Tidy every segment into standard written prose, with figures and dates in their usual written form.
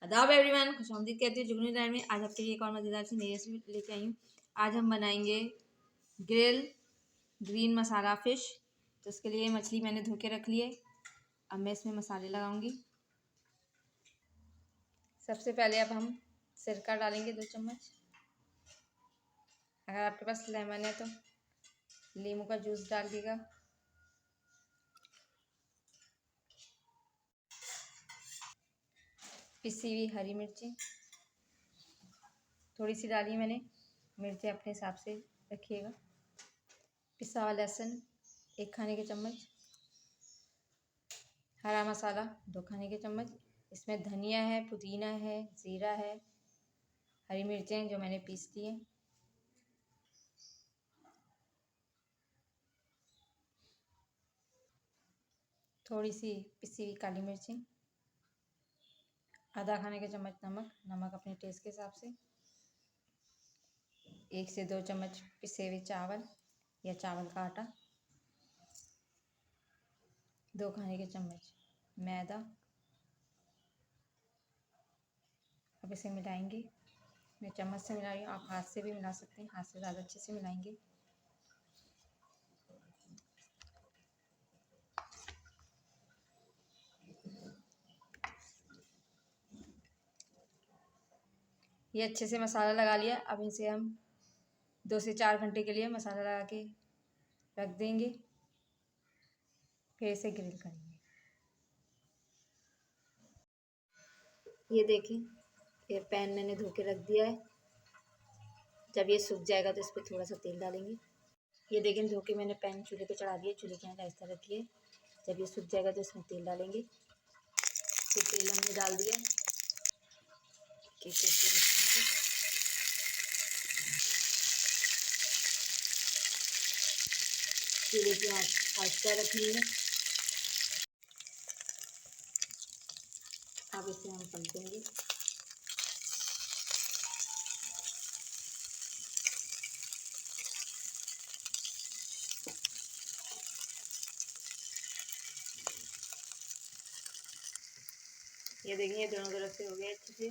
आदाब एवरीवन, खुशामदीद कहती हूँ जुगनू टाइम में। आज आपके लिए एक और मज़ेदार सी नई रेसिपी लेके आई हूँ। आज हम बनाएंगे ग्रिल ग्रीन मसाला फ़िश। तो इसके लिए मछली मैंने धो के रख ली है। अब मैं इसमें मसाले लगाऊंगी। सबसे पहले अब हम सिरका डालेंगे 2 चम्मच। अगर आपके पास लेमन है तो नींबू का जूस डाल दीजिएगा। पिसी हुई हरी मिर्ची थोड़ी सी डाली है मैंने, मिर्ची अपने हिसाब से रखिएगा। पिसा हुआ लहसुन 1 खाने के चम्मच, हरा मसाला 2 खाने के चम्मच। इसमें धनिया है, पुदीना है, ज़ीरा है, हरी मिर्चें जो मैंने पीस ली हैं, थोड़ी सी पिसी हुई काली मिर्चें, आधा खाने के चम्मच नमक अपने टेस्ट के हिसाब से, 1 से 2 चम्मच पिसे हुए चावल या चावल का आटा, 2 खाने के चम्मच मैदा। अब इसे मिलाएंगे। मैं चम्मच से मिला रही हूँ, आप हाथ से भी मिला सकते हैं, हाथ से ज़्यादा अच्छे से मिलाएंगे। ये अच्छे से मसाला लगा लिया। अब इसे हम 2 से 4 घंटे के लिए मसाला लगा के रख देंगे, फिर इसे ग्रिल करेंगे। ये देखें, ये पैन मैंने धो के रख दिया है। जब ये सूख जाएगा तो इस पर थोड़ा सा तेल डालेंगे। ये देखें, धो के मैंने पैन चूल्हे पे चढ़ा दिया, चूल्हे के यहाँ राइस रखी है। जब ये सूख जाएगा तो इसमें तेल डालेंगे। फिर तेल हमने डाल दिया, चूल्हे की आँच रखनी है। अब इसे हम पलटेंगे। ये देखिए, ये दोनों तरफ से हो गया अच्छे से।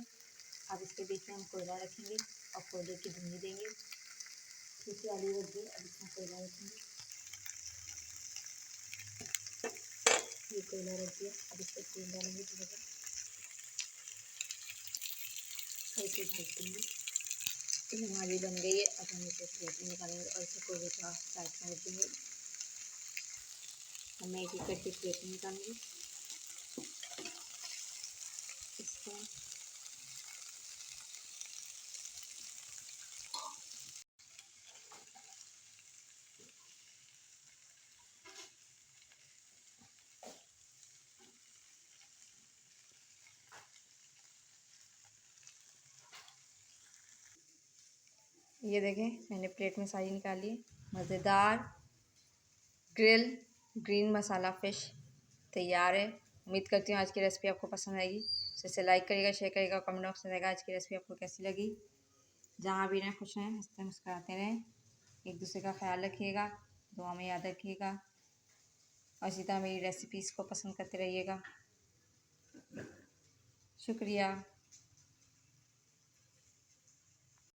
अब इसके बीच में हम कोयला रखेंगे और कोयले की धुनी देंगे। पीछे आलू रख दिए, अब इसमें कोयला रखेंगे। ये कोयला रख दिया, अब इस पर तेल डालेंगे थोड़ा सा, ऐसे ढक देंगे। तो हमारी बन गई है। अब हम इसे प्लेट में निकालेंगे और इसे कोयले का साइड में रख देंगे। अब मैं एक करके प्लेट में निकालूंगी इसको। ये देखें, मैंने प्लेट में सारी निकाली है। मज़ेदार ग्रिल ग्रीन मसाला फ़िश तैयार है। उम्मीद करती हूँ आज की रेसिपी आपको पसंद आएगी। तो इसे लाइक करिएगा, शेयर करिएगा, कमेंट बॉक्स में रहेगा आज की रेसिपी आपको कैसी लगी। जहाँ भी रहें खुश रहें, हंसते मुस्कुराते रहें, एक दूसरे का ख्याल रखिएगा, दुआ में याद रखिएगा और इसी तरह मेरी रेसिपीज़ को पसंद करते रहिएगा। शुक्रिया।